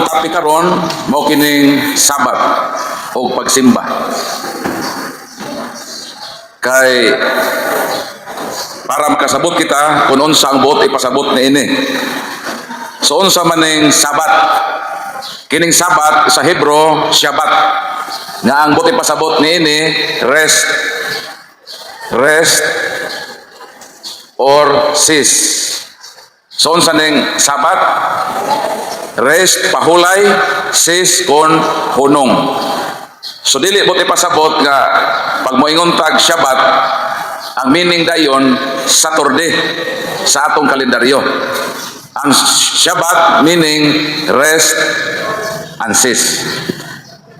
atong topic karon mao kining Sabat o pagsimba. Kay para makasabot kita kung unsa ang buot ipasabot niini. So unsa man ning Sabat? Kining Sabat sa Hebro Shabbat. Nga ang buot ipasabot niini rest or cease. So unsa ning Sabat? Rest pahulay, cease kon hunong. So dili buot ipasabot nga pag moingon tag Shabbat, ang meaning dayon Saturday sa atong kalendaryo. Ang Shabbat meaning rest and cease.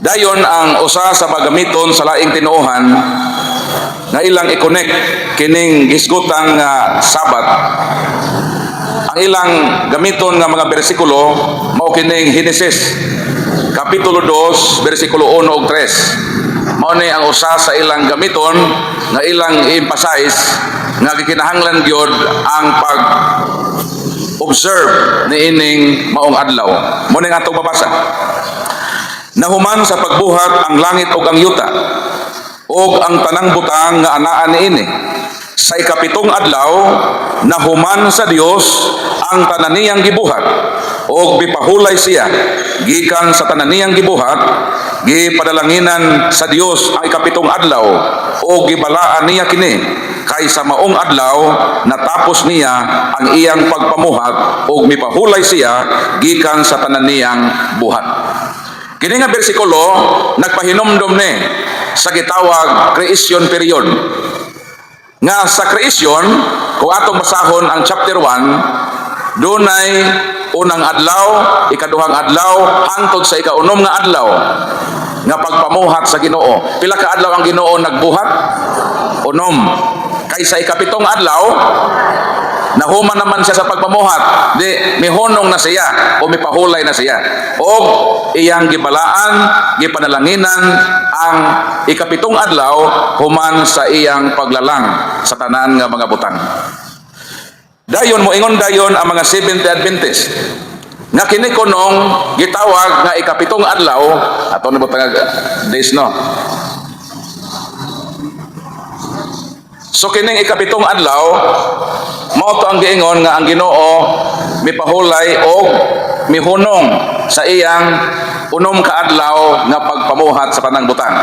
Dayon ang usa sa pagamiton sa laing tinuohan nga ilang i-connect kining gisgutang Sabat. Ang ilang gamiton nga mga bersikulo mao kining Henesis Kapitulo 2 bersikulo 1 ug 3. Mao ni ang usa sa ilang gamiton nga ilang i-emphasize nga gikinahanglan gyud ang pag-observe niining maong adlaw. Mao ning atong mabasa. Nahuman sa pagbuhat ang langit ug ang yuta ug ang tanang butang nga anaa niini. Sa ikapitong adlaw nahuman sa Dios ang tananiyang gibuhat ug bipahulay siya gikan sa tananiyang gibuhat, gipadalanginan sa Dios ang ikapitong adlaw ug gibalaan niya kini kay sa maong adlaw natapos niya ang iyang pagpamuhat ug mipahulay siya gikan sa tananiyang buhat. Kini nga bersikulo nagpahinumdom ni sa gitawag creation period. Nga sa creation, kung atong basahon ang chapter 1, dunay unang adlaw, ikaduhang adlaw, hangtod sa ikaunom nga adlaw nga pagpamuhat sa Ginoo. Pila ka adlaw ang Ginoo nagbuhat? Unom. Kay sa ikapitong adlaw, nahuman naman siya sa pagpamuhat. Di mihunong na siya o mipahulay na siya. O iyang gibalaan, gipanalanginan ang ikapitong adlaw human sa iyang paglalang sa tanan nga mga butang. Dayon moingon dayon ang mga Seventh-day Adventist nga kini kunong gitawag nga ikapitong adlaw ato na butang days no. So kining ikapitong adlaw mao to ang giingon nga ang Ginoo mipahulay o mihunong sa iyang unom ka adlaw nga pagpamuhat sa tanang butang.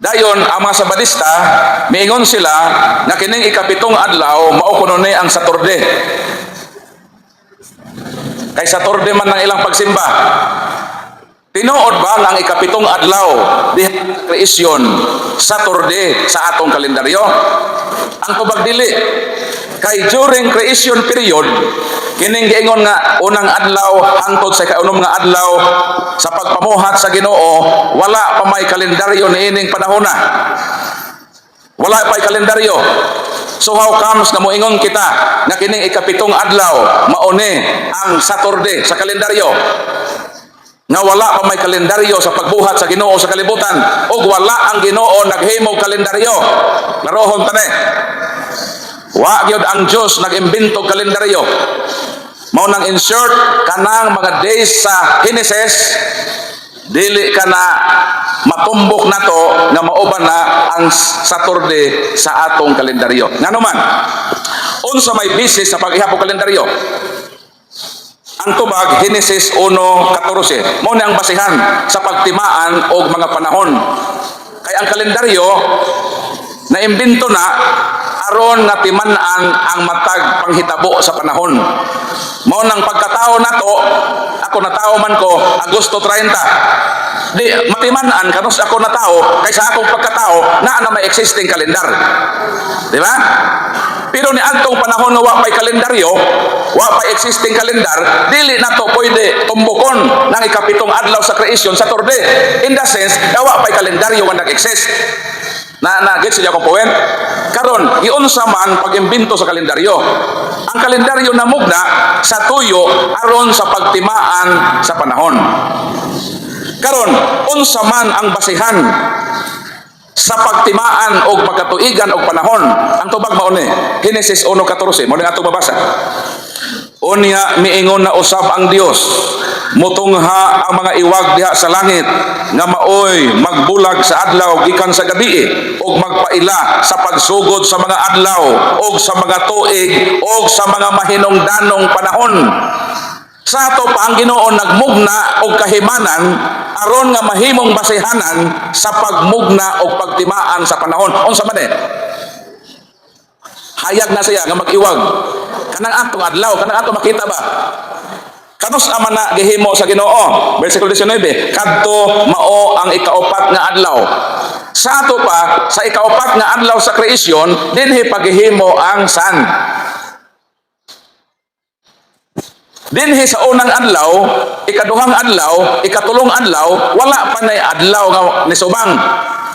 Dayon ang mga Sabadista miingon sila nga kining ikapitong adlaw mao kuno ni ang Saturday. Kay Saturday man ang ilang pagsimba. Tinuod ba ang ikapitong adlaw di creation Saturday sa atong kalendaryo? Ang tubag dili. Kay during creation period kining giingon nga unang adlaw hangtod sa kaunom nga adlaw sa pagpamuhat sa Ginoo, wala pa may kalendaryo niining panahon na. Wala pa may kalendaryo. So how comes na moingon kita nga kining ikapitong adlaw mauni ang Saturday sa kalendaryo? Nga wala pa may kalendaryo sa pagbuhat sa Ginoo sa kalibutan o wala ang Ginoo naghimog kalendaryo. Larohon tani. Wa gyud ang Dios nag-imbento kalendaryo. Mao nang insert kanang mga days sa Genesis, dili kana matumbok nato nga mauban na ang Saturday sa atong kalendaryo. Ngano man? Unsa may basis sa pag-ihapon kalendaryo? Ang tubag Genesis 1:14. Mao ni ang basihan sa pagtimaan og mga panahon. Kay ang kalendaryo na imbento na aron nga timan-an ang matag panghitabo sa panahon. Mao nang pagkatao nato, ako natao man ko Agosto 30. Di matiman-an kanus ako natao kaysa akong pagkatao na may existing kalendar. Di ba? Pero ni adtong panahon nga wa pay kalendaryo, wa pay existing kalendar, dili nato pwede tumbukon ng ikapitong adlaw sa creation Saturday. In the sense, wa pay kalendaryo nga nag-exist. Gets niyo akong point? Karon, giunsa man pag-imbento sa kalendaryo. Ang kalendaryo namugna sa tuyo aron sa pagtimaan sa panahon. Karon, unsa man ang basihan sa pagtimaan og pagkatuigan og panahon? Ang tubag mao ni Genesis 1:14. Mao ni atong babasa. Unya miingon na usab ang Dios, Mutungha ang mga iwag diha sa langit nga maoy magbulag sa adlaw gikan sa gabi ug magpaila sa pagsugod sa mga adlaw ug sa mga tuig ug sa mga mahinungdanong panahon. Sa ato pa ang Ginoo nagmugna og kahimanan aron nga mahimong basihanan sa pagmugna og pagtimaan sa panahon. Unsa man hayag na siya nga mag-iwag kanang atong adlaw, kanang ato makita ba? Kanos aman na gihimo sa Ginoo? Versikulo 19, kadto mao ang ikaupat nga adlaw. Sa ato pa, sa ikaupat nga adlaw sa kreasyon, dinhi paghihimo ang san. Dinhi sa unang adlaw, ikaduhang adlaw, ikatulong adlaw, wala pa nay adlaw nga nisubang.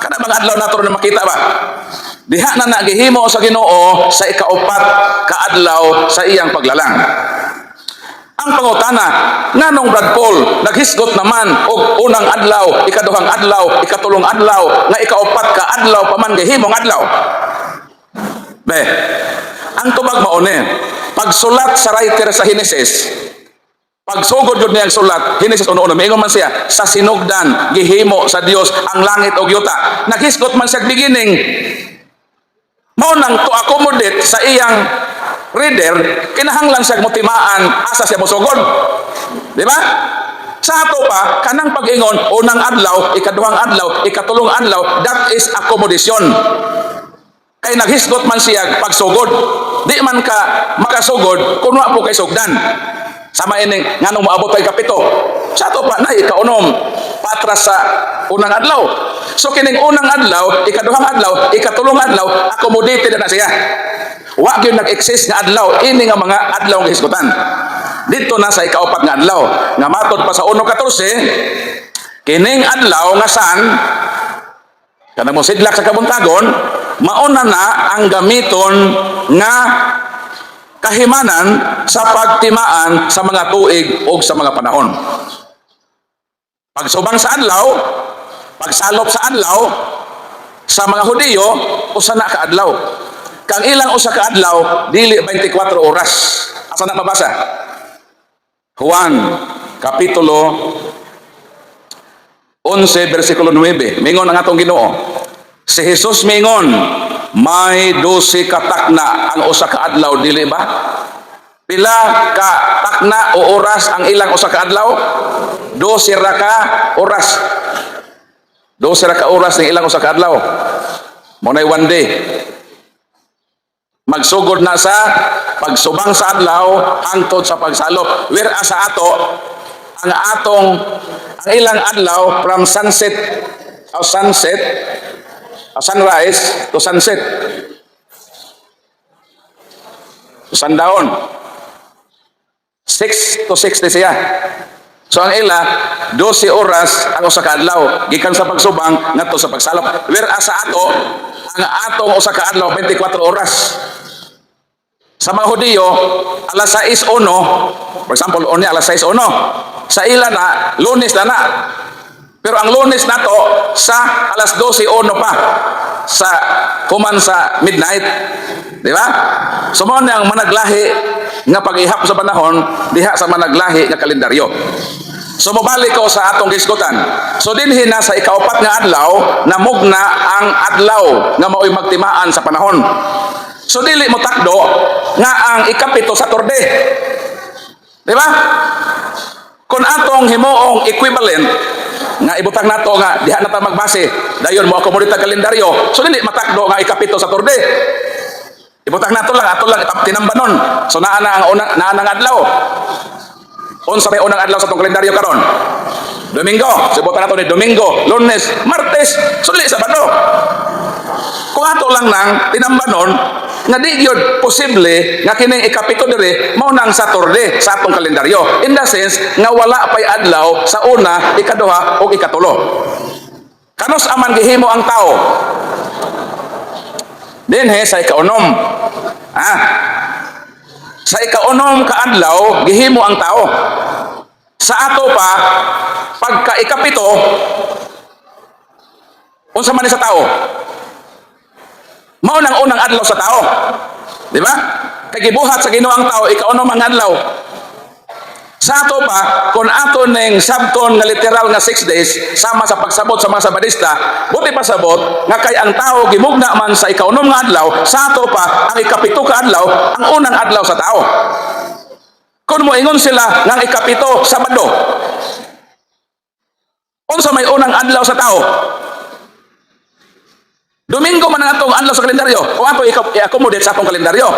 Kana mga adlaw nato na makita ba? Diha na nagihimo sa Ginoo sa ikaupat ka adlaw sa iyang paglalang. Ang pangutana, nganong Brad Paul, naghisgot naman og unang adlaw, ikaduhang adlaw, ikatulong adlaw, nga ikaupat ka adlaw paman gihimong adlaw. Be, ang tubag maone, pagsulat sa writer sa Henesis, pagsugod yun niyang sulat, Henesis 1:1, maingon man siya, sa sinugdan, gihimo sa Dios ang langit o yuta. Naghisgot man siya beginning, mao nang to accommodate sa iyang reader, kinahanglan siya motimaan asa siya mosugod. Di ba? Sa ato pa, kanang pag-ingon, unang adlaw, ikaduhang adlaw, ikatulong adlaw, that is accommodation. Kay naghisgot man siya pagsugod. Di man ka makasugod, kung wa po kay sugdan. Sama ining, nganong maabot kay kapito. Sa ato pa, na ikaunom, patras sa unang adlaw. So kining unang adlaw, ikaduhang adlaw, ikatulong adlaw, accommodated na siya. Wa gyud nag-exist nga adlaw ini nga mga adlaw nga hisgutan. Dito na sa ikaupat nga adlaw nga matod pa sa 1:14 kining adlaw nga san kanang mosidlak sa kabuntagon mauna na ang gamiton nga kahimanan sa pagtimaan sa mga tuig o sa mga panahon. Pagsubang sa adlaw, pagsalop sa adlaw sa mga Hudiyo usa na ka adlaw. Kang ilang usa ka adlaw dili 24 oras. Asa na mabasa? Juan kapitulo 11 bersikulo 9. Mingon ang atong Ginoo. Si Jesus mingon, may 12 ka takna ang usa ka adlaw dili ba? Pila ka takna o oras ang ilang usa ka adlaw? 12 ra ka oras. 12 ra ka oras ng ilang usa ka adlaw. Mo nay one day. Magsugod na sa pagsubang sa adlaw hangtod sa pagsalop. Whereas sa ato, ang ilang adlaw from sunrise to sunset. Sundown. 6 to 60 siya. So ang ila 12 oras ang usa ka adlaw gikan sa pagsubang ngadto sa pagsalop. Whereas sa ato, ang atong usa ka adlaw 24 oras. Sa mga Hudiyo, alas 6:01, for example, alas 6:01, sa ila na, Lunes na. Pero ang Lunes na to, sa alas 12:01 pa, sa human sa midnight. Di ba? So, mo na ang managlahi nga pag-ihap sa panahon, diha sa managlahi nga kalendaryo. So, mabalik ko sa atong gisgutan. So, dinhi na sa ikaupat nga adlaw, namugna ang adlaw nga mao'y magtimaan sa panahon. So dili mo takdo nga ang ikapito sa torde. Di ba? Kung atong himuong equivalent nga ibutang nato nga diha na ta magbase, dayon mo accommodate kalendaryo. So dili matakdo nga ikapito sa torde. Ibutang nato lang ato lang tinambanon. So naa na ang adlaw. Unsa may unang adlaw sa tong kalendaryo karon? Domingo. So ibutang nato ni Domingo, Lunes, Martes, so dili Sabado. Kung ato lang nang tinambanon nga di gyud posible nga kining ikapito diri mao nang Saturday sa atong kalendaryo. In the sense nga wala pay adlaw sa una, ikaduha ug ikatulo. Kanos aman gihimo ang tao? Dinhi sa ikaunom. Sa ikaunom ka adlaw gihimo ang tao. Sa ato pa pagka ikapito unsa man ni sa tao? Mao nang unang adlaw sa tao. Di ba? Kay gibuhat sa Ginoo ang tao, ikaunom ang adlaw. Sa ato pa, kung ato ning sabton nga literal nga 6 days, sama sa pagsabot sa mga Sabadista, buti pa sabot, nga kay ang tao gimugna man sa ikaunom nga adlaw, sa ato pa, ang ikapito ka adlaw, ang unang adlaw sa tao. Kung moingon sila ng ikapito, Sabado, unsa may unang adlaw sa tao? Domingo man ang atong adlaw sa kalendaryo, o ato i-accommodate sa atong kalendaryo.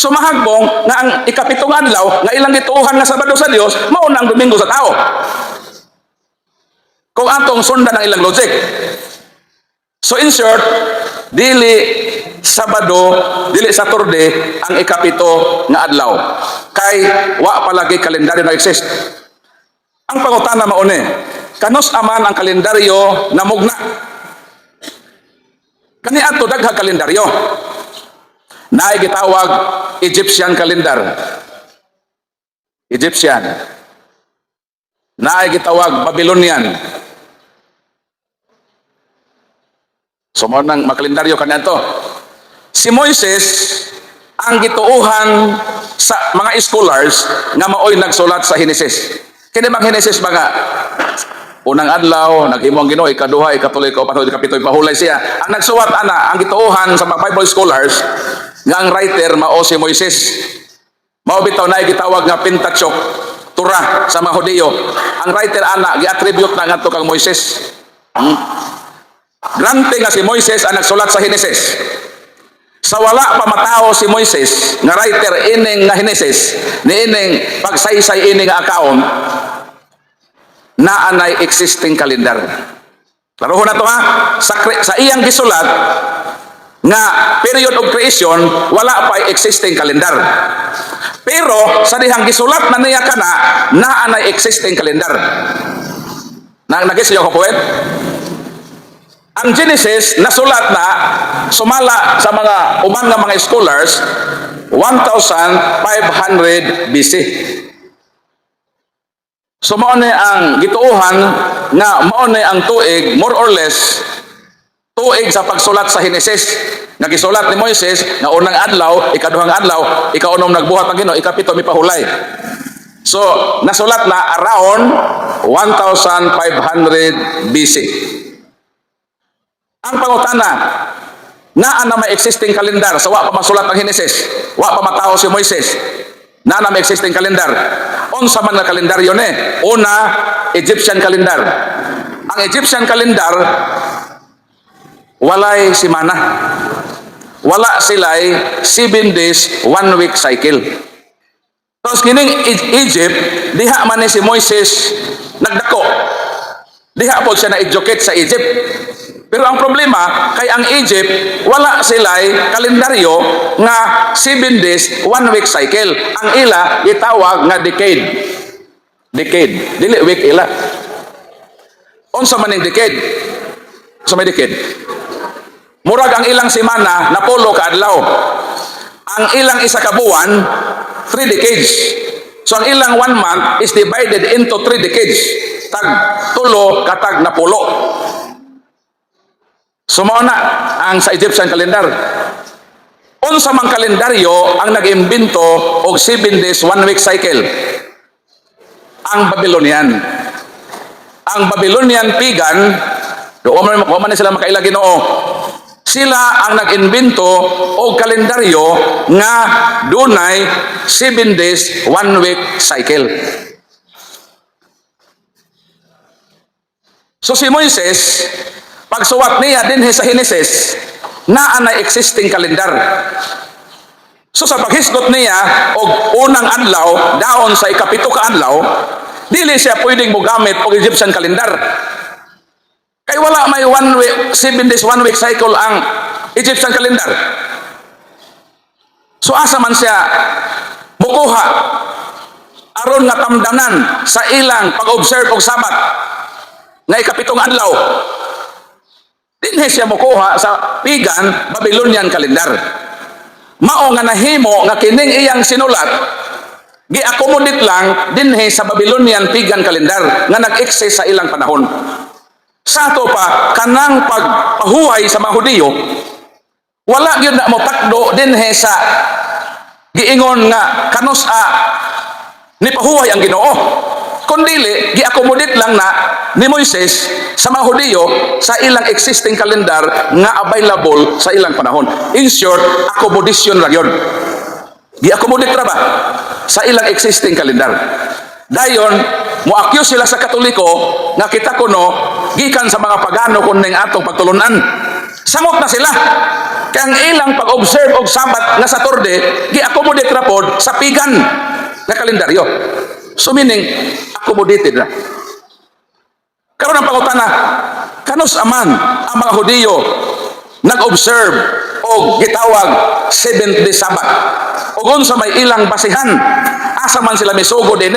So mahagbong nga ang ikapitong adlaw nga ilang gituohan nga Sabado sa Dios mao na ang Domingo sa tao. Kung atong sundan ang ilang logic. So in short, dili Sabado, dili Saturday ang ikapito nga adlaw. Kay wa palagi kalendaryo na exist. Ang pangutana mao ni, kanos aman ang kalendaryo na mugna? Kani ato daghang kalendaryo. Naay gitawag Egyptian calendar. Egyptian. Naay gitawag Babylonian. So mo nang makalendaryo kanadto. Si Moises ang gituuhan sa mga scholars nga maoy nagsulat sa Genesis. Kini bang Genesis mga unang adlaw, naghimo ang Ginoo, ikaduha, ikatuloy, ikaapat, ikapito, ipahulay siya. Ang nagsuwat ana, ang gituuhan sa mga Bible scholars nga ang writer mao si Moises. Mao bitaw na gitawag nga Pentateuch, Torah sa mga Hudiyo. Ang writer ana gi-attribute na ngadto kang Moises. Grante nga si Moises ang nagsulat sa Genesis. Sa wala pa matao si Moises nga writer ining nga Genesis, niining pagsaysay ining nga account na anay existing calendar. Laruhon na to ha, sa iyang gisulat nga period of creation wala pa existing calendar. Pero sa dihang gisulat na niya kana na anay existing calendar. Nagisiyo ko poet. Ang Genesis nasulat na sumala sa mga uban nga mga scholars 1500 BC. So mao ni ang gituohan nga mao ni ang tuig more or less tuig sa pagsulat sa Genesis. Nagisulat ni Moises nga unang adlaw, ikaduhang adlaw, ikaunom nagbuhat ang Ginoo, ikapito mipahulay. So nasulat na around 1500 BC. Ang pangutana, naa na may existing calendar sa wa pa masulat ang Genesis, wa pa matao si Moises. Naa na may existing calendar. Unsa man nga kalendaryo ni? Una, Egyptian calendar. Ang Egyptian calendar walay simana. Wala sila'y 7 days, 1 week cycle. Tapos kining Egypt, diha man ni si Moises nagdako. Diha po siya na-educate sa Egypt. Pero ang problema, kay ang Egypt, wala sila'y kalendaryo nga 7 days, 1 week cycle. Ang ila, itawag nga decade. Decade. Dili week ila. Unsa man ning decade? Unsa may decade? Murag ang ilang semana na 10 ka adlaw. Ang ilang isa ka buwan 3 decades. So ang ilang 1 month is divided into 3 decades. Tag 3 katag na 10. So mao na ang sa Egyptian calendar. Unsa man kalendaryo ang nag-imbento og 7 days 1 week cycle? Ang Babylonian. Ang Babylonian pagan, do man sila makaila Ginoo. Sila ang nag-imbento og kalendaryo nga dunay 7 days 1 week cycle. So si Moises, pagsuwat niya din sa Genesis, naa na existing kalendar. So sa paghisgot niya og unang adlaw daon sa ikapito ka adlaw, dili siya pwedeng mogamit og Egyptian calendar. Kay wala may 1 week, 7 days 1 week cycle ang Egyptian calendar. So asa man siya mukuha aron nga tamdanan sa ilang pag-observe og Sabat nga ikapitong adlaw. Dinhi siya mukuha sa pagan Babylonian calendar. Mao nga nahimo nga kining iyang sinulat gi-accommodate lang dinhi sa Babylonian pagan calendar nga nag-exist sa ilang panahon. Sa ato pa kanang pagpahuhay sa mga Hudiyo, wala gyud na mo takdo dinhi sa giingon nga kanos ni pahuway ang Ginoo. Kundili gi-accommodate lang na ni Moises sa mga Hudiyo sa ilang existing kalendar nga available sa ilang panahon. In short, accommodation lang yun. Gi-accommodate ra ba sa ilang existing kalendar. Dayon, mo-accuse sila sa Katoliko nga kita kuno gikan sa mga pagano kuning atong pagtulunan. Samot na sila. Kaya ang ilang pag-observe og Sabat nga sa Torde, gi-accommodate ra pod sa pigan na kalendaryo. So meaning, accommodated na. Karon ang pangutana, kanus aman ang mga Hudiyo nag-observe o gitawag 7th day Sabbath. O sa may ilang basihan, asa man sila misugo din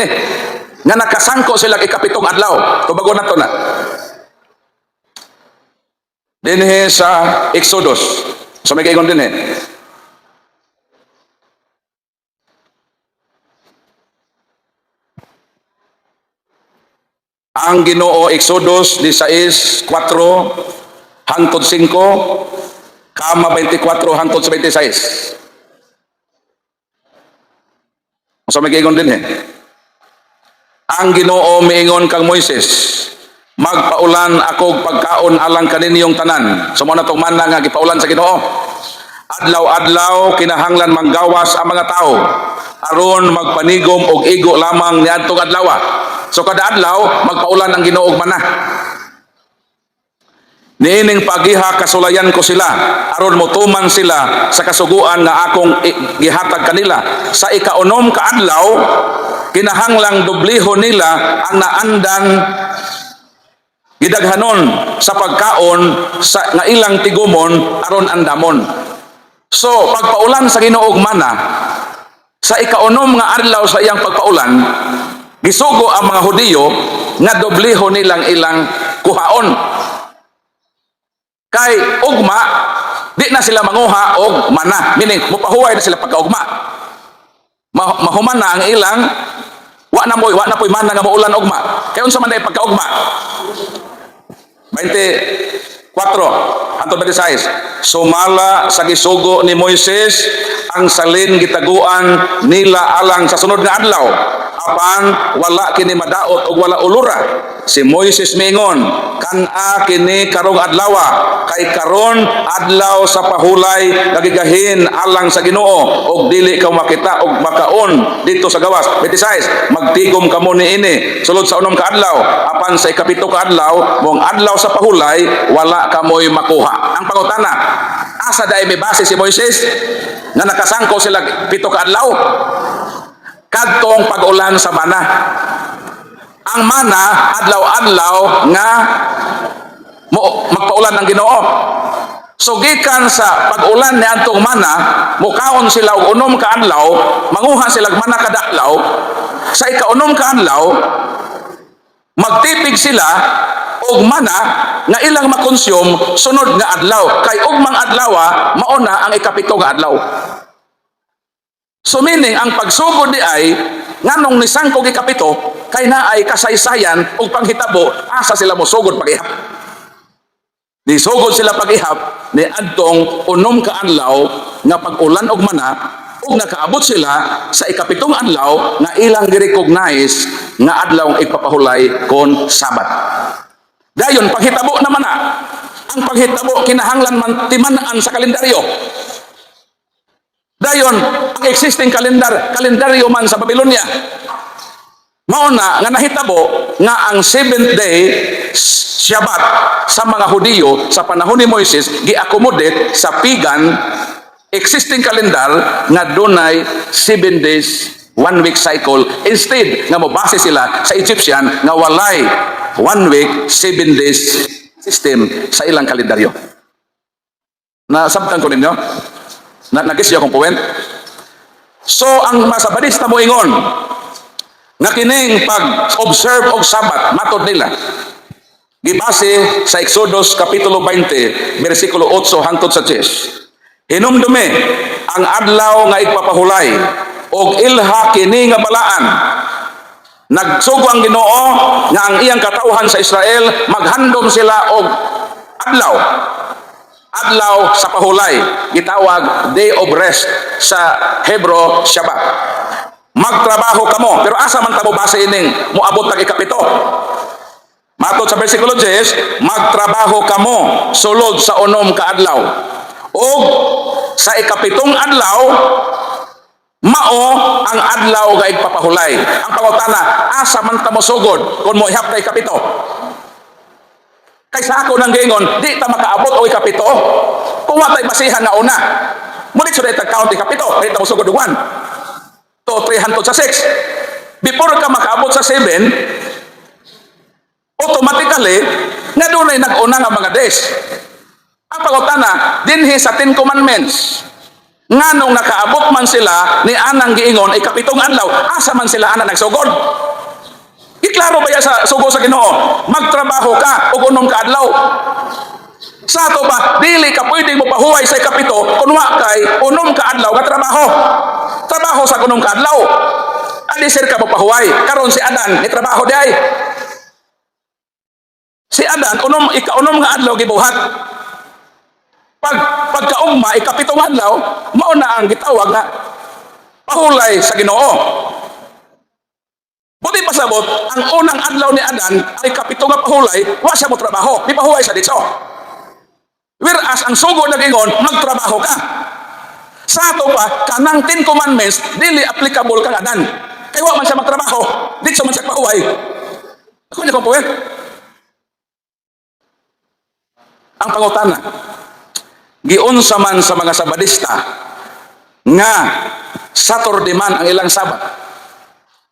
nga nakasangko sila ikapitong adlaw. Tubago na to na. Dinhi sa Exodus. So may kaigon din Ang Ginoo Exodus 16:4 hangtod 5, kama 24 hangtod 26. So may kaigon din Ang Ginoo miingon kang Moises, magpaulan akog pagkaon alang kaninyong tanan. So mo na tong mana nga gipaulan sa Ginoo. Adlaw-adlaw kinahanglan manggawas ang mga tao aron magpanigom og igo lamang niadtong adlaw. So kada adlaw magpaulan ang Ginoo og mana. Niining pagiha kasulayan ko sila aron motuman sila sa kasuguan nga akong gihatag kanila. Sa ikaunom ka adlaw kinahanglang dubliho nila ang naandan gidaghanon sa pagkaon sa nga ilang tigumon aron andamon. So pagpaulan sa Ginoo og mana sa ikaunom nga adlaw sa iyang pagpaulan, gisugo ang mga Hudiyo nga dubliho nilang ilang kuhaon. Kay ugma di na sila manguha og mana, meaning mupahuway na sila pagkaugma. Mahuman na ang ilang wa na poy mana nga maulan ugma. Kay unsa man day pagkaugma? 24 hangtod 26. Sumala sa gisugo ni Moises ang salin gitaguan nila alang sa sunod nga adlaw, apan wala kini madaot ug wala ulura. Si Moises mingon, kan-a kini karong adlaw, kay karon adlaw sa pahulay nagigahin alang sa Ginoo, ug dili ka makita og makaon dito sa gawas. 26. Magtigom kamo niini sulod sa unom ka adlaw, apan sa ikapito ka adlaw mong adlaw sa pahulay wala kamoy makuha. Ang pangutana, asa day may base si Moises nga nakasangko sila pito ka adlaw? Kadtong pag-ulan sa mana. Ang mana adlaw-adlaw nga magpaulan ng Ginoo. So gikan sa pag-ulan ni adtong mana, mukaon sila og unom ka adlaw, manguha sila mana kada adlaw. Sa ikaunom ka adlaw, magtipig sila og mana nga ilang makonsum sunod nga adlaw. Kay ugmang adlaw mauna ang ikapito nga adlaw. So meaning, ang pagsugod di ay, nganong nisangkog ikapito, kay na ay kasaysayan o panghitabo, asa sila mo sugod pag-ihap. Di sugod sila pag-ihap, ni adtong unom ka adlaw, nga pag-ulan og mana, ug nakaabot sila sa ikapitong adlaw, nga ilang gi-recognize nga adlaw ipapahulay kon Sabat. Dayon, paghitabo naman ang paghitabo kinahanglan man timanaan sa kalendaryo. Dayon, ang existing kalendaryo man sa Babylonia. Mauna nga nahitabo nga ang 7th day Shabbat sa mga Hudiyo sa panahon ni Moises gi-accommodate sa pagan existing kalendar nga dunay 7 days 1 week cycle, instead nga mobase sila sa Egyptian nga walay 1 week 7 days system sa ilang kalendaryo. Nasabtan ko ninyo? Nagis akong point. So ang masabadista mo ingon nga kining pag-observe og Sabat matod nila gibase sa Exodus kapitulo 20 bersikulo 8 hangtod sa 10. Hinumdumi ang adlaw nga igpapahulay og ilha kini nga balaan. Nagsugo ang Ginoo nga ang iyang katawhan sa Israel maghandom sila og adlaw sa pahulay, gitawag day of rest sa Hebrew Shabbat. magtrabaho kamo. Pero asa man tamo basa ining moabot tag ikapito? Matod sa bersikulo 10, magtrabaho kamo sulod sa 6 ka adlaw. O sa ikapitong adlaw, mao ang adlaw nga igpapahulay. Ang pangutana, asa man ta mosugod kung mo ihap kay kapito? Kaysa ako nang gingon, di ta makaabot o ikapito. Kung watay basihan nga una, mulit sa data count ikapito, di ta mosugod og 1 to 300 sa 6. Before ka makaabot sa 7, automatically nga dunay nag-una nga mga days. Ang pangutana, dinhi sa 10 commandments, nganong nakaabot man sila ni anang giingon ay kapitong adlaw, asa man sila ana nagsugod? Iklaro ba ya sa sugo sa Ginoo? Magtrabaho ka og 6 ka adlaw. Sa ato ba, dili ka pwede mo pahuway sa kapito kung wa kay 6 ka adlaw nga trabaho. Trabaho sa 6 ka adlaw. Adi sir ka mo pahuway. Karon si Adan ni trabaho di ay. Si Adan ika-6 nga adlaw gibuhat. Pagkaugma, ikapitong adlaw, mao na ang gitawag na pahulay sa Ginoo. Buti pasabot, ang unang adlaw ni Adan ay kapitong nga pahulay, wa siya mo trabaho, di pahuway sa ditso. Whereas ang sugo na gingon, magtrabaho ka. Sa ato pa, kanang 10 commandments, dili applicable kang Adan. Kaya wa man siya magtrabaho, ditso man siya pahuway. Ako niya kong puwet. Ang pangutana, giunsa man sa mga Sabadista nga Saturday man ang ilang Sabat,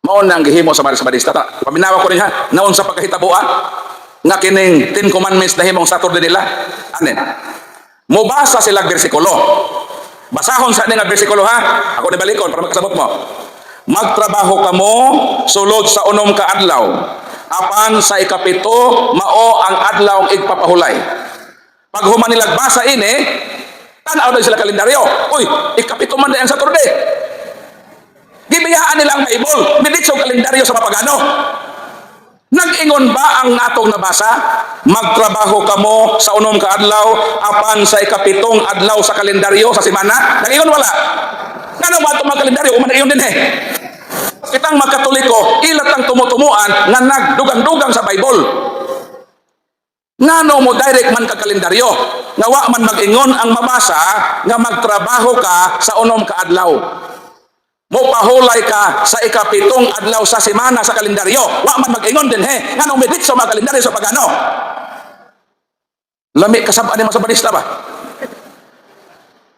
mao na ang gihimo sa mga Sabadista. Paminawa ko rin ha, naon sa pagkahitabo nga kining 10 commandments na himong Saturday nila. Anen, mubasa sila bersikulo. Basahon sa nga bersikulo ha, ako ni balikon para makasabot mo. Magtrabaho kamo sulod sa 6 ka adlaw, apan sa ikapito mao ang adlaw igpapahulay. Pag human nilag basa ini, tanaw na sila kalendaryo. Uy, ikapito man na ang Saturday. Gibiyaan nila ang Bible. Miditso kalendaryo sa mapagano. Nag-ingon ba ang natong nabasa? Magtrabaho kamo sa 6 ka adlaw, apan sa ikapitong adlaw sa kalendaryo sa semana? Nag-ingon wala. Ngano ba itong mga kalendaryo? Kung nag-ingon din Kitang magkatoliko, ilat ang tumutumuan nga nagdugang-dugang sa Bible. Ngano mo direct man ka kalendaryo, nga wa man mag-ingon ang mabasa nga magtrabaho ka sa 6 ka adlaw. Mo pahulay ka sa ikapitong adlaw sa semana sa kalendaryo, wa man mag-ingon din ngano medit sa mga kalendaryo sa pagano. Lami kasab ani mga Sabadista ba?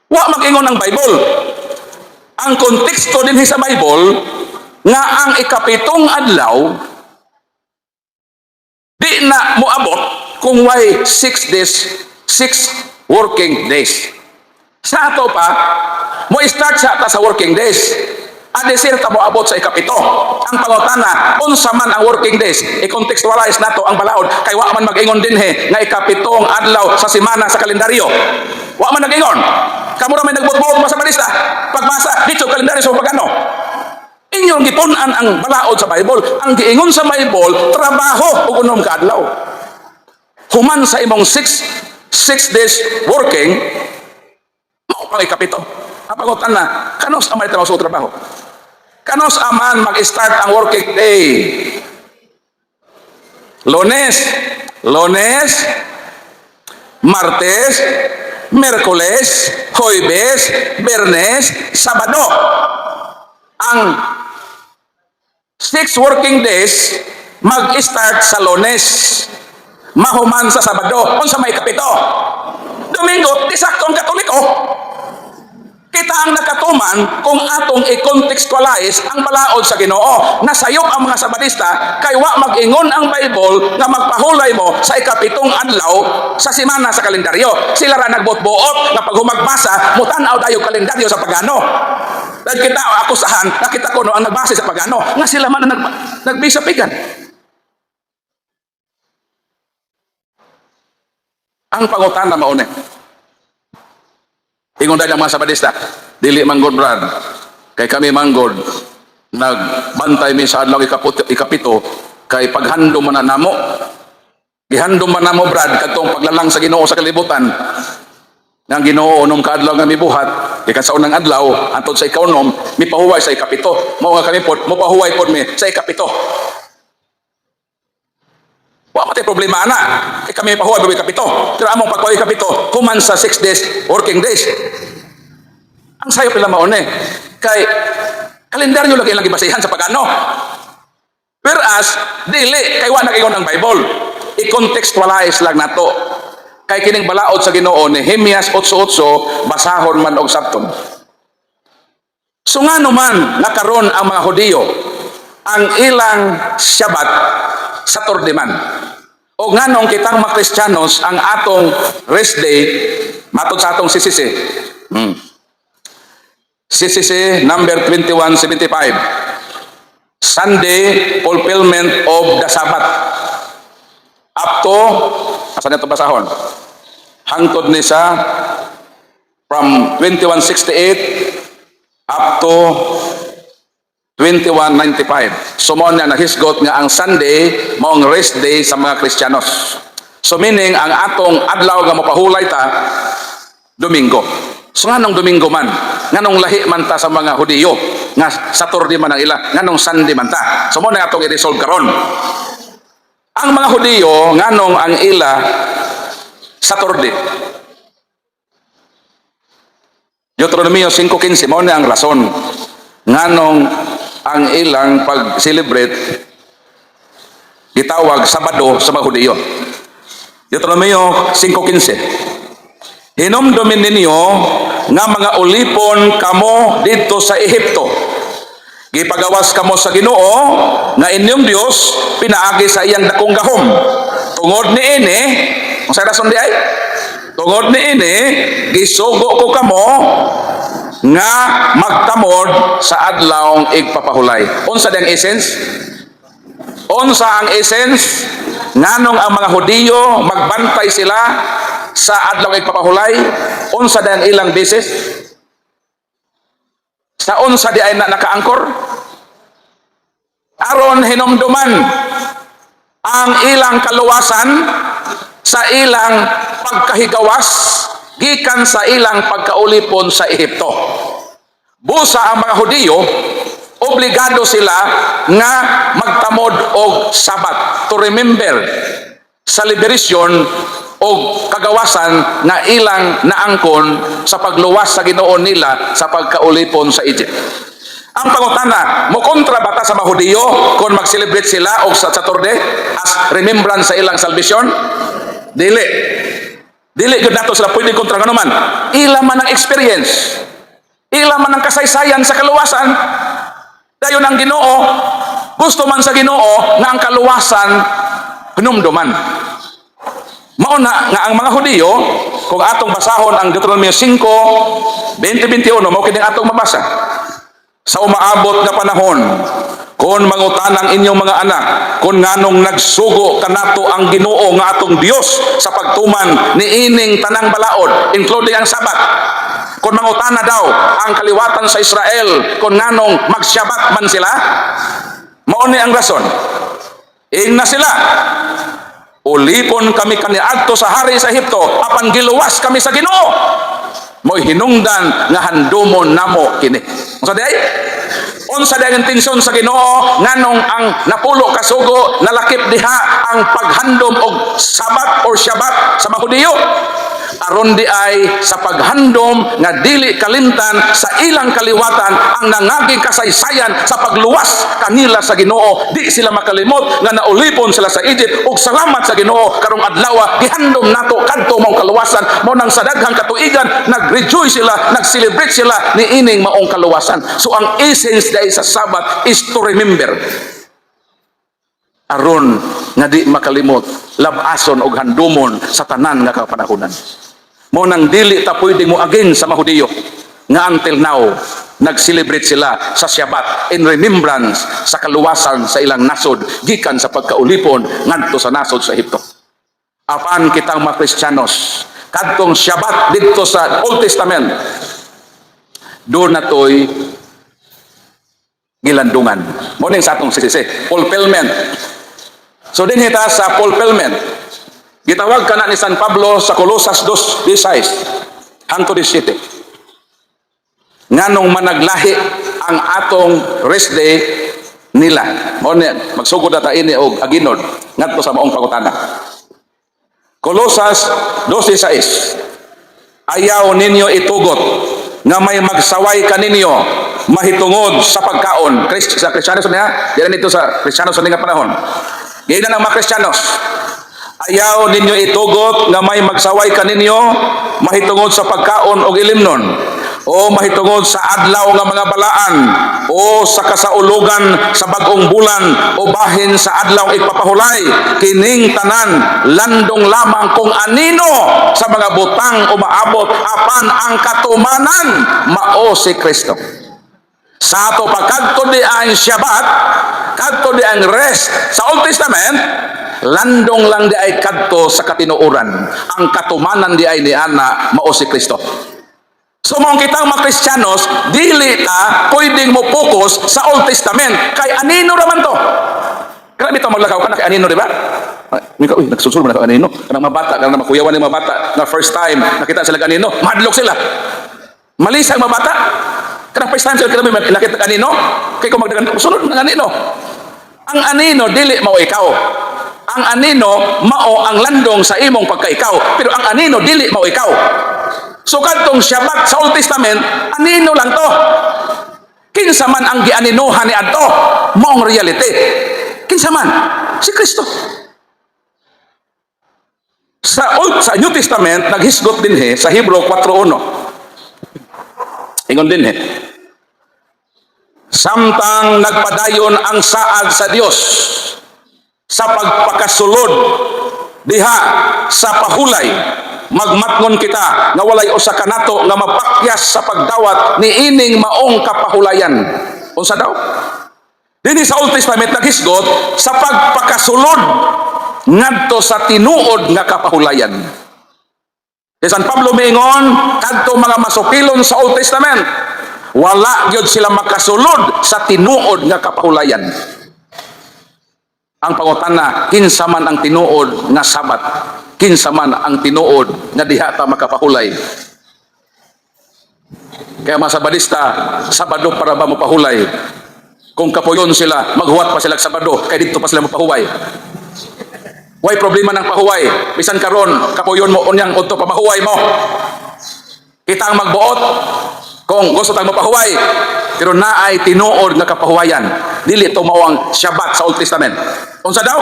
Wa mag-ingon ang Bible. Ang konteksto din sa Bible nga ang ikapitong adlaw di na moabot kung way 6 days, 6 working days. Sa ato pa, mo start sa ata sa working days. Adesir ta mo abot sa ikapito. Ang pangutana, unsa man ang working days, i-contextualize nato ang balaod kay wa man mag-ingon din nga ikapitong adlaw sa semana sa kalendaryo. Wa man nag-ingon. Kamo ra may nagbutbuot sa Sabadista. Pagbasa dito kalendaryo sa pagano. Inyong gipunan ang balaod sa Bible. Ang giingon sa Bible, trabaho ug 6 ka adlaw. Human sa imong 6 days working, mao pang ikapito. Ang pangutan na, kanos aman ito sa trabaho? Kanos aman mag-start ang working day? Lunes, Martes, Miyerkules, Huwebes, Biyernes, Sabado. Ang 6 working days mag-start sa Lunes, mahuman sa Sabado, kung sa may kapito. Domingo, di sakto ang Katoliko. Kita ang nakatuman kung atong i-contextualize ang balaod sa Ginoo. Nasayop ang mga Sabadista kay wa mag-ingon ang Bible nga magpahulay mo sa ikapitong adlaw sa semana sa kalendaryo. Sila ra nagbot-buot nga pag humagbasa, mutan-aw tayo kalendaryo sa pagano. Dahil kita akusahan, nakita ko no ang nagbase sa pagano nga sila man nagbisapigan. Ang pangutana maune. Ingon dahil ang mga Sabadista, dili manggod brad. Kay kami manggod, nagbantay mi sa adlaw ikapito, kay paghandom man na namo. Gihandom man namo brad, katong paglalang sa Ginoo sa kalibutan. nga ang Ginoo unom ka adlaw nga mibuhat, gikan sa unang adlaw antod sa ikaunom mipahuway sa ikapito. Mao nga kami pod mopahuway pod mi sa ikapito. Wa matay problema ana. Kami pahuway sa ikapito. Pero among pagpahuway ikapito human sa 6 days working days. Ang sayo pila maon kay kalendaryo lagi lang gibasihan sa pagano. Whereas dili kay wa na kayo ng Bible. I-contextualize lang nato. Kay kining balaod sa Ginoo ni Nehemias 8:8 basahon man og sabton. So ngano man nakaron ang mga Hudiyo ang ilang Shabbat sa Saturday man. O nganong kitang mga Kristiyanos ang atong rest day matod sa atong CCC. CCC number 2175. Sunday fulfillment of the Sabbath. Up to asan ito basahon? Hangtod ni sa from 2168 up to 2195. So mo na nahisgot nga ang Sunday maong rest day sa mga Kristiyanos. So meaning ang atong adlaw nga mapahulay ta Domingo. So nganong Domingo man, nganong lahi man ta sa mga Hudiyo nga Saturday man ang ila, nganong Sunday man ta. So mo na atong i-resolve karon. Ang mga Hudiyo nganong ang ila Saturday. Deuteronomio 5:15 mo na ang rason nganong ang ilang pag-celebrate gitawag Sabado sa mga Hudiyo. Deuteronomio 5:15. Hinumdumin ninyo nga mga ulipon kamo dito sa Ehipto. Gipagawas kamo sa Ginoo nga inyong Dios pinaagi sa iyang dakong gahom. Tungod niini, ang sa rason di ay? Tungod niini, gisugo ko kamo nga magtamod sa adlawng igpapahulay. Unsa dang essence? Unsa ang essence? Nganong ang mga Hudiyo magbantay sila sa adlawng igpapahulay? Unsa dang ilang basis? Sa unsa di ay nakaangkor? Aron hinumduman ang ilang kaluwasan sa ilang pagkahigawas gikan sa ilang pagkaulipon sa Ehipto. Busa ang mga Hudiyo, obligado sila nga magtamod og Sabat to remember sa liberasyon o kagawasan na ilang naangkon sa pagluwas sa Ginoo nila sa pagkaulipon sa Egypt. Ang pangutana, mo kontra bata sa mga Hudiyo kung mag-celebrate sila og sa Saturday as remembrance sa ilang salvation? Dili. Dili gud nato sila pwede kontra ngano man. Ila man ang experience. Ila man ang kasaysayan sa kaluwasan. Dayon ang Ginoo, gusto man sa Ginoo nga ang kaluwasan hinumduman. Mao na nga ang mga Hudiyo kung atong basahon ang Deuteronomio 5:20-21 mao kini atong mabasa. Sa umaabot nga panahon, kung mangutan ang inyong mga anak, kung nganong nagsugo kanato ang Ginoo nga atong Dios sa pagtuman ni ining tanang balaod, including ang Sabat. Kung mangutana daw ang kaliwatan sa Israel, kung nganong magsabat man sila, mao ni ang rason. Ingna sila. Ulipon kami kaniadto sa hari sa Ehipto, apan giluwas kami sa Ginoo. Mo'y hinungdan nga handumon namo kini. Unsa day? Unsa day ang intensyon sa Ginoo nganong ang napulo ka sugo nalakip diha ang paghandom og Sabat or Shabbat sa mga Hudiyo? Aron di ay sa paghandom nga dili kalimtan sa ilang kaliwatan ang nangaging kasaysayan sa pagluwas kanila sa Ginoo. Di sila makalimot nga naulipon sila sa Egypt ug salamat sa Ginoo karong adlaw gihandom nato kadto mong kaluwasan mo nang sa daghang katuigan nag-rejoice sila, nag-celebrate sila ni ining maong kaluwasan. So ang essence dai sa Sabbath is to remember. Aron nga di makalimot labason og handumon sa tanan nga kapanahunan. Mo nang dili ta pwede mo again sa mga Hudiyo nga until now nag-celebrate sila sa Shabbat in remembrance sa kaluwasan sa ilang nasod gikan sa pagkaulipon ngadto sa nasod sa Ehipto. Apan kitang mga Kristiyanos kadtong Shabbat didto sa Old Testament do natoy gilandungan. Mo ning sa atong sisisi fulfillment. So din hita sa fulfillment. Gitawag kana ni San Pablo sa Colosas 2:16. hangtod 17. Nganong managlahi ang atong rest day nila. Mo magsugod na ta ini og aginod ngadto sa maong pangutana. Kolosas 12:6. Ayaw ninyo itugot nga may magsaway kaninyo mahitungod sa pagkaon. Sa Kristiyanos niya, diyan nito sa Kristiyanos sa nga panahon. Gayna ng mga Kristiyanos. Ayaw ninyo itugot nga may magsaway kaninyo mahitungod sa pagkaon o ilimnon, o mahitungod sa adlaw nga mga balaan, o sa kasaulugan sa bagong bulan, o bahin sa adlaw ipapahulay. Kining tanan landong lamang kung anino sa mga butang umaabot apan ang katumanan mao si Kristo. Sa ato pagkadto di ang Shabbat, kadto di ang rest sa Old Testament, landong lang di ay kadto sa katinuoran. Ang katumanan di ay ni ana mao si Kristo. So mong kitang mga Kristiyanos, dili ta pwedeng mo focus sa Old Testament. Kay anino raman to? Grabe ito maglakaw ka na kay anino, di ba? Mika, uy, nagsusul mo na kay anino. Kanang mabata, kanang makuyawan ng mabata na first time nakita sila kanino, madlok sila. Malisang mabata. Kanang first time sila nakita kanino, kay kung magdagan, sunod ng anino. Ang anino, dili mao ikaw. Ang anino, mao ang landong sa imong pagkaikaw. Pero ang anino, dili mao ikaw. So kadtong Shabbat sa Old Testament, anino lang to. Kinsa man ang gianinuhan ni adto, maong reality. Kinsa man? Si Kristo. Sa New Testament, naghisgot din sa Hebrew 4:1. Ingon din samtang nagpadayon ang saad sa Dios sa pagpakasulod diha sa pahulay, magmatngon kita nga walay usa kanato nga mapakyas sa pagdawat ni ining maong kapahulayan. Unsa daw? Dinhi sa Old Testament naghisgot sa pagpakasulod ngadto sa tinuod nga kapahulayan. San Pablo mingon kadto mga masukilon sa Old Testament, wala gyud sila makasulod sa tinuod nga kapahulayan. Ang pangutana, kinsa man ang tinuod nga Sabat? Kinsa man ang tinuod nga diha ta makapahulay? Kaya mga Sabadista, Sabado para ba mo pahulay? Kung kapuyon sila, maghuwat pa sila Sabado, kaya dito pa sila mapahuway. Way problema ng pahuway. Bisan karon, kapuyon mo unyang udto pa mahuway mo. Kita ang magbuot kung gusto tayong mapahuway, pero naay tinuod nga kapahuwayan. Dili ito mao ang Shabbat sa Old Testament. Unsa daw?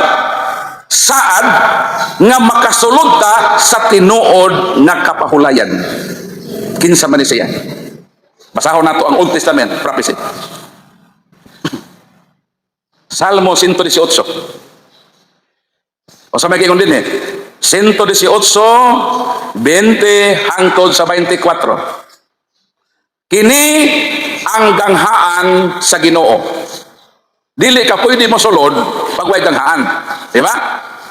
Saad nga makasulod ta sa tinuod nga kapahulayan. Kinsa man ni siya? Basahon nato ang Old Testament prophecy. Salmo 118. O sa may kingon din 118, 20 hangtod sa 24. Kini ang ganghaan sa Ginoo. Dili ka pwede mo sulod pag way ganghaan. Di ba?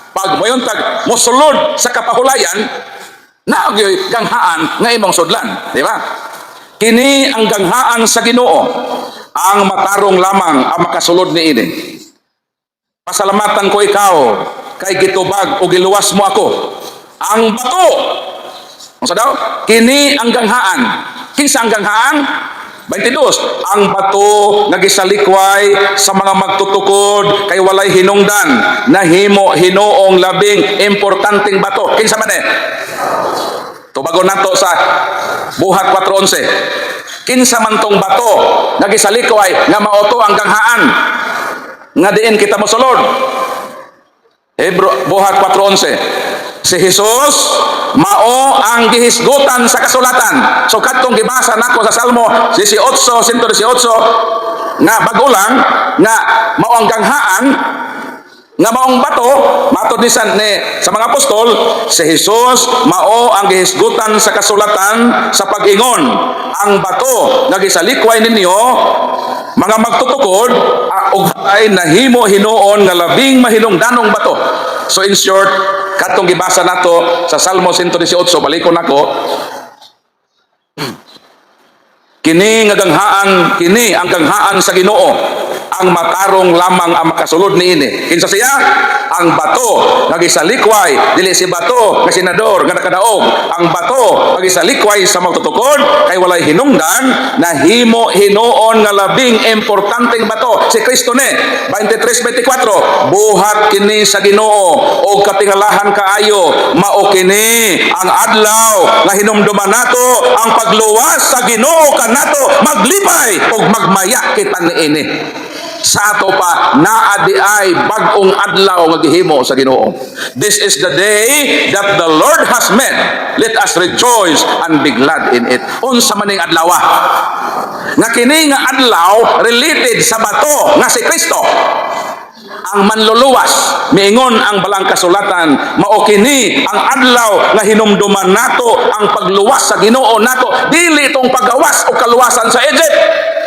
Pag moyon tag mosulod sa kapahulayan, na ganghaan nga imong sudlan. Di ba? Kini ang ganghaan sa Ginoo. Ang matarong lamang ang makasulod ni ini. Pasalamatan ko ikaw kay gitubag o giluwas mo ako. Ang bato. Unsa daw? Kini ang ganghaan. Kinsa ang ganghaan? 22. Ang bato nga gisalikway sa mga magtutukod kay walay hinungdan, nahimo hinuong labing importanteng bato. Kinsa man tubagon nato sa Buhat 4:11. Kinsa man tong bato nga gisalikway nga mauto ang ganghaan nga diin kita mosulod? Buhat 4:11. Si Jesus mao ang gihisgutan sa kasulatan. So kadtong gibasa nako sa Salmo 118 nga bago lang nga mao ang ganghaan nga maong bato, matod ni sa mga apostol, si Jesus mao ang gihisgutan sa kasulatan sa pag-ingon, ang bato nga gisalikway ninyo mga magtutukod og ay nahimo hinuon nga labing mahinungdanong bato. So in short, katong gibasa nato sa Salmo 118, balikon nako, kini ang ganghaan sa Ginoo, ang matarong lamang ang makasulod niini. Kinsa siya? Ang bato nga gisalikway, dili si bato nga senador nga nakadaog. Ang bato nga gisalikway sa magtutukod kay walay hinungdan na himo hinuon nga labing importanteng bato si Kristo ni. 23:24 buhat kini sa Ginoo o katingalahan kaayo, mao kini ang adlaw nga hinumduman nato ang pagluwas sa Ginoo kanato maglipay ug magmaya kita niini. Sa ato pa naa di ay bag-ong adlaw nga gihimo sa Ginoo. This is the day that the Lord has made. Let us rejoice and be glad in it. Unsa man ning adlaw? Nga kini nga adlaw related sa bato nga si Kristo. Ang manluluwas miingon ang balang kasulatan, mao kini ang adlaw nga hinumduman nato ang pagluwas sa Ginoo nato, dili itong paggawas o kaluwasan sa Egypt,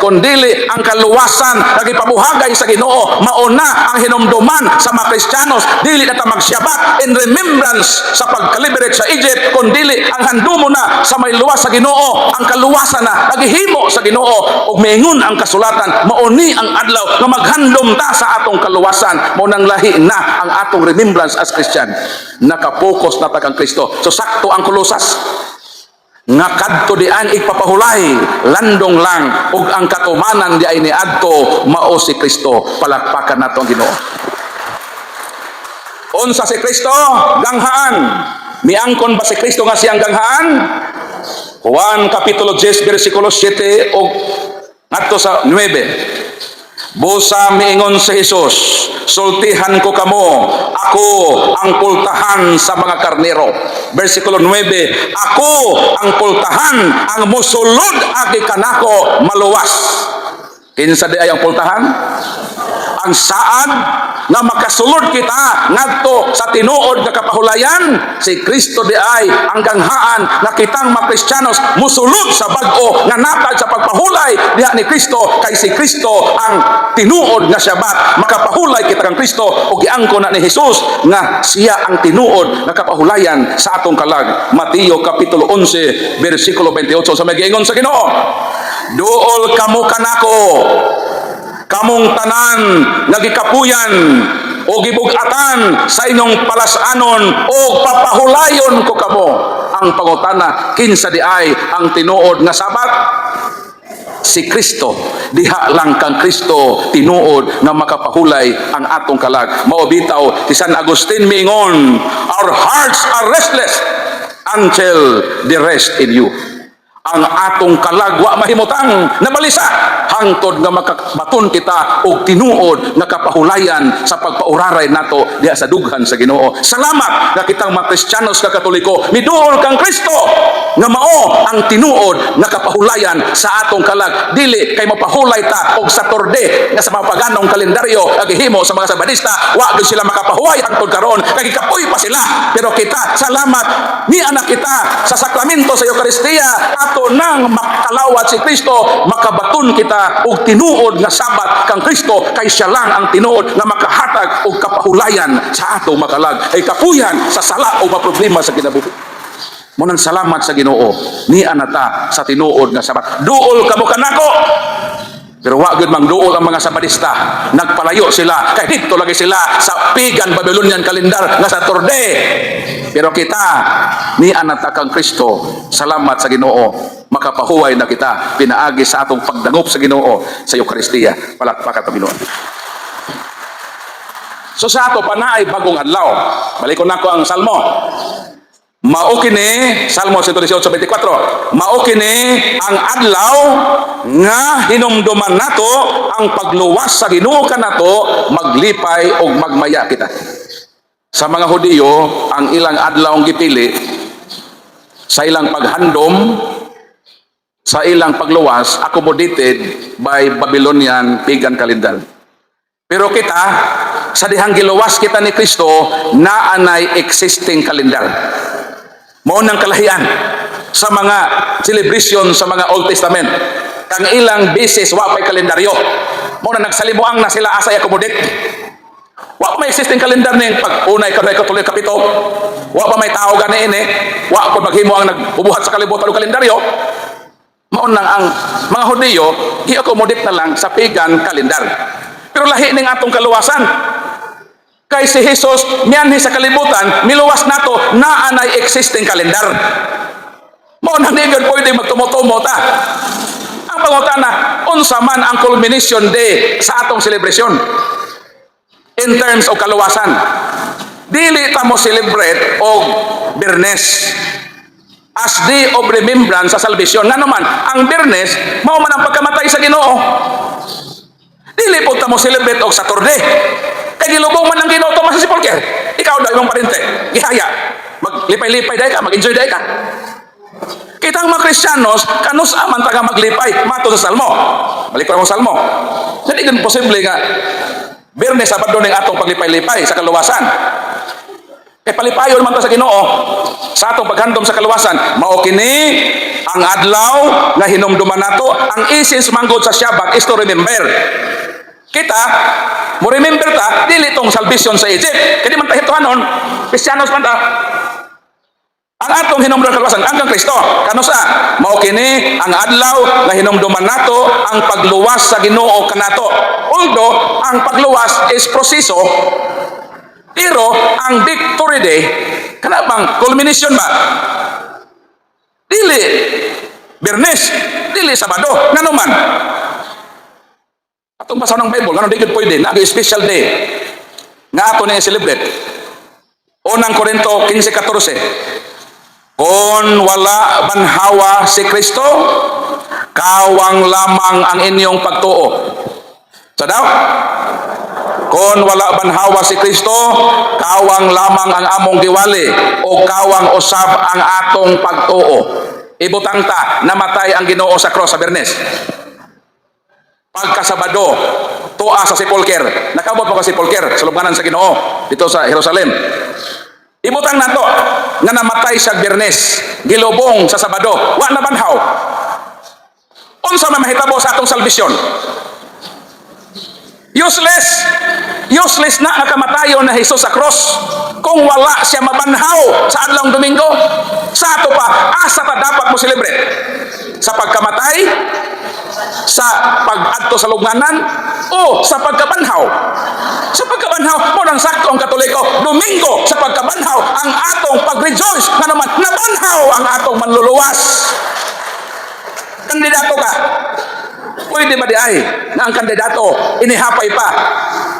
kundili ang kaluwasan nagipabuhagay sa Ginoo. Mauna ang hinumduman sa mga Kristiyanos, dili na ta magsiyabat in remembrance sa pagkaliberate sa Egypt, kundili ang handumo na sa may luwas sa Ginoo, ang kaluwasan na nagihimo sa Ginoo. Ug miingon ang kasulatan, mauni ang adlaw nga maghandom ta sa atong kaluwasan. Mo nang lahi na ang atong remembrance as Christian. Nakapokus na ta kang Kristo. So sakto ang Kolosas nga kadto di ang ipapahulay landong lang ug ang katumanan di ay niadto mao si Kristo. Palakpakan nato ang Ginoo. Unsa si Kristo? Ganghaan. Miangkon ba si Kristo nga siyang ganghaan? Juan kapitulo 10 bersikulo 7 ug ngadto sa 9. Busa miingon sa Jesus, sultihan ko kamo, ako ang pultahan sa mga karnero. Versikulo 9, ako ang pultahan, ang musulod agi kanako maluwas. Kinsa di ay ang pultahan? Ang saan nga makasulod kita ngadto sa tinuod nga kapahulayan, si Kristo di ay ang ganghaan na kitang mga Kristiyanos musulod sa bag-o nga natad sa pagpahulay diha ni Kristo, kay si Kristo ang tinuod nga Syabat. Makapahulay kita kang Kristo ug giangkon na ni Jesus nga siya ang tinuod nga kapahulayan sa atong kalag. Mateo kapitulo 11 bersikulo 28 sa magiingon sa Ginoo, duol kamo kanako kamong tanan nga gikapuyan o gibug-atan sa inyong palasanon o papahulayon ko kamo. Ang pangutana, kinsa di ay ang tinuod nga Sabat? Si Kristo. Diha lang kang Kristo tinuod nga makapahulay ang atong kalag. Mao bitaw si San Agustin miingon, our hearts are restless until they rest in you. Ang atong kalag wa mahimutang nabalisa hangtod nga makabaton kita og tinuod nga kapahulayan sa pagpauraray nato diha sa dughan sa Ginoo. Salamat nga kitang mga Kristiyanos nga Katoliko miduol kang Kristo nga mao ang tinuod nga kapahulayan sa atong kalag. Dili kay mapahulay ta og sa torde nga sa mga paganong kalendaryo agihimo sa mga Sabadista, wa gyud sila makapahuway hangtod karon kay kapoy pa sila. Pero kita salamat ni anak kita sa sakramento sa Eucharistia ato nang makalawat si Kristo, makabaton kita og tinuod nga Sabat kang Kristo, kay siya lang ang tinuod nga makahatag og kapahulayan sa atong makalag ay kapuyan sa sala o problema sa kinabuhi. Munang salamat sa Ginoo ni anata sa tinuod nga Sabat. Duol kamo kanako. Pero wa gyud mangduol ang mga Sabadista. Nagpalayo sila kay dito lagi sila sa pagan Babylonian kalendar nga sa torde. Pero kita ni anata kang Kristo, salamat sa Ginoo, makapahuway na kita pinaagi sa atong pagdangop sa Ginoo sa Eucharistia. Palakpakan ta Ginoo. So sa ato pa na ay bagong adlaw. Balikon nako ang Salmo. Mao kini Salmo 118:24. Mao kini ang adlaw nga hinumduman nato ang pagluwas sa Ginoo kanato, maglipay og magmaya kita. Sa mga Hudiyo, ang ilang adlaw ang gipili sa ilang paghandom, sa ilang pagluwas, accommodated by Babylonian pagan calendar. Pero kita, sa dihang giluwas kita ni Kristo, naanay existing calendar. Mao nang kalahian sa mga celebration sa mga Old Testament. Kang ilang beses wa pay kalendaryo. Mao na nagsalimuang na sila asa i-accommodate. Wa may existing calendar ning pag unay kaduay katuloy kapito. Wa pa may tao gani ini. Wa pa maghimo ang nagbubuhat sa kalibutan og kalendaryo. Mao nang ang mga Hudiyo i-accommodate na lang sa pagan calendar. Pero lahi ning atong kaluwasan. Kay si Jesus mianhi sa kalibutan, miluwas nato na anay existing kalendar. Mo na ni gud pwede magtumo-tumo ta. Ang pangutana, unsa man ang culmination day sa atong celebration in terms of kaluwasan? Dili ta mo celebrate og Biyernes as day of remembrance sa salvation. Nga naman, ang Biyernes mao man ang pagkamatay sa Ginoo. Dili po ta mo celebrate og Saturday. Kay gilubong man ang Ginoo Tomas si Polker. Ikaw daw imong parente, gihaya. Maglipay-lipay dahi ka, mag-enjoy dahi ka. Kita ang mga Kristiyanos, kanus aman taga maglipay, mato sa Salmo. Balik pa mo Salmo. Hindi gan posible nga Biyernes, Sabado ning atong paglipay-lipay sa kaluwasan. Kay palipayon man ta sa Ginoo sa atong paghandom sa kaluwasan. Mao kini ang adlaw nga hinumduman nato. Ang essence manggod sa Shabbat is to remember. Kita, mo remember ta, dili tong salvation sa Egypt. Kaya di man ta hituhanon, Kristiyanos man ta. Ang atong hinumduman kaluwasan hanggang Kristo. Kano sa? Mao kini ang adlaw nga hinumduman nato ang pagluwas sa Ginoo kanato. Although ang pagluwas is proseso, pero ang victory day kana bang culmination ba? Dili Biyernes, dili Sabado, ngano man. Atong basa ng Bible, ngano di gud pwede na special day nga ato ni celebrate. Unang Korinto 15:14. Kung wala banhawa si Kristo, kawang lamang ang inyong pagtuo. Sa daw? Kung wala banhawa si Kristo, kawang lamang ang among giwali o kawang usab ang atong pagtuo. Ibutang ta, namatay ang Ginoo sa cross sa Biyernes. Pagkasabado, tuwa sa sepulcher. Nakabot pa ka sepulcher sa lubnganan sa Ginoo dito sa Jerusalem. Ibutang nato nga namatay sa Biyernes, gilubong sa Sabado, wa na banhaw. Unsa man mahitabo sa atong salvation? Useless. Useless na ang kamatayon na Jesus sa cross kung wala siya mabanhaw sa adlawng Domingo. Sa ato pa, asa pa dapat mo celebrate? Sa pagkamatay? Sa pag-adto sa lubnganan? O sa pagkabanhaw? Sa pagkabanhaw, mo nang sakto ang Katoliko, Domingo sa pagkabanhaw, ang atong pag-rejoice nga naman, nabanhaw ang atong manluluwas. Kandidato ka. Pwede ba di ay na ang kandidato inihapay pa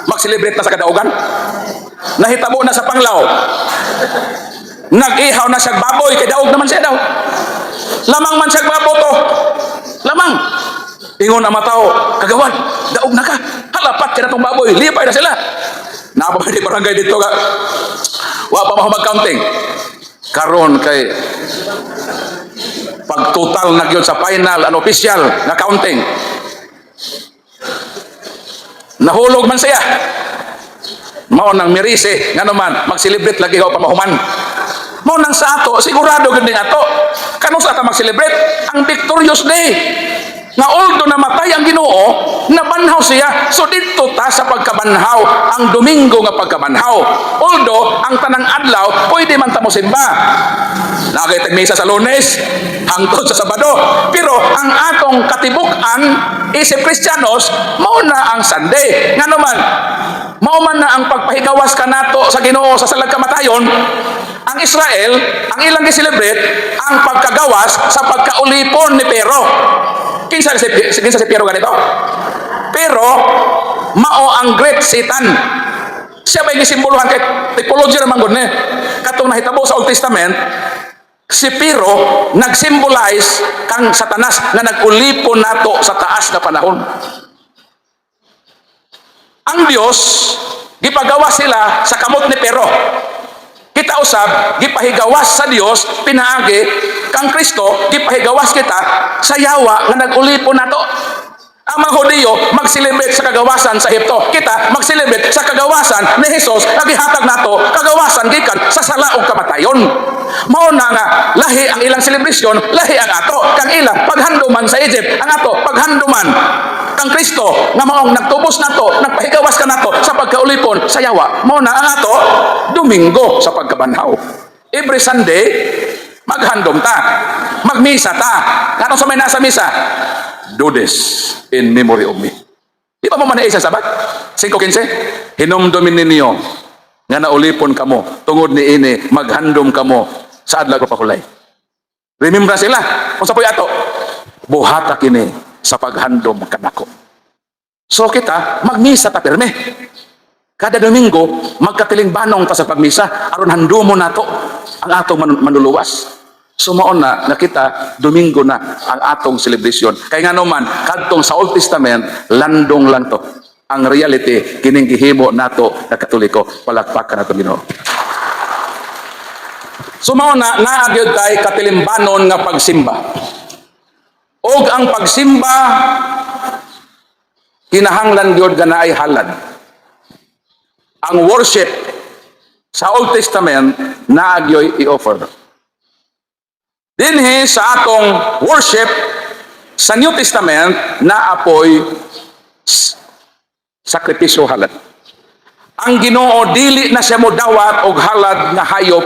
mag-celebrate na sa kadaugan? Nahitabo na sa Panglaw. Nag-ihaw na siya baboy kay daog naman siya daw. Lamang man siya baboy to. Lamang. Ingon ang mataw, kagawan, daog na ka. Halapat ka na itong baboy. Lipay na sila. Napapay di barangay dito ka. Wa pa mo mag-counting. Karon kay pag total na yun sa final and official na counting, nahulog man siya. Mao nang mirise nga naman mag-celebrate lagi ho pamahuman. Mao nang sa ato sigurado gud ning ato kanu sa ata mag-celebrate ang victorious day nga although namatay ang Ginoo, nabanhaw siya. So dito ta sa pagkabanhaw, ang Domingo nga pagkabanhaw. Although ang tanang adlaw pwede man ta mo simba. Lagay tag misa sa Lunes, hangtod sa Sabado. Pero ang atong katibuk-an isip Kristiyanos, mao na ang Sunday. Nga naman, mao man na ang pagpahigawas kanato sa Ginoo sa salag kamatayon. Ang Israel, ang ilang gi-celebrate ang pagkagawas sa pagkaulipon ni Pero. Kinsa si Pero ganito? Pero mao ang great Satan. Siya ba yung simboluhan kay typology naman gud ni? Katong nahitabo sa Old Testament, si Pero nag-symbolize kang Satanas na nag-ulipon nato sa taas na panahon. Ang Dios gipagawas sila sa kamot ni Pero. Kita usab gipahigawas sa Dios pinaagi kang Kristo gipahigawas kita sa yawa nga nag-ulipon nato. Ang mga Hudiyo mag-celebrate sa kagawasan sa Ehipto. Kita mag-celebrate sa kagawasan ni Jesus nga gihatag nato kagawasan gikan sa sala ug kamatayon. Mao na nga lahi ang ilang celebration, lahi ang ato kang ilang paghanduman sa Egypt, ang ato paghanduman kang Kristo nga maong nagtubos nato, nagpahigawas ka nato sa pagkaulipon sa yawa. Mao na ang ato Domingo sa pagkabanhaw. Every Sunday maghandom ta, magmisa ta. Kanong sa may nasa misa? Do this in memory of me. Di ba mo manay sa Sabat? 5:15. Hinumdumin ninyo nga naulipon kamo tungod ni ini maghandom kamo sa adlaw ko pakulay. Remember sila. Kung sa puy ato, buhata kini sa paghandom kanako. So kita magmisa ta pirme. Kada Domingo magkatiling banong ta sa pagmisa aron handumo nato ang atong manuluwas. Sumaon na kita Domingo na ang atong celebration. Kay nga naman kadtong sa Old Testament landong lang to. Ang reality kining gihimo nato na Katoliko. Palakpakan nato Ginoo. Sumaon na naagyod kay katilimbanon nga pagsimba. Og ang pagsimba kinahanglan gyud ganaay halad. Ang worship sa Old Testament naagyoy i-offer. Dinhi sa atong worship sa New Testament naapoy sakripisyo halad. Ang Ginoo dili na siya modawat og halad nga hayop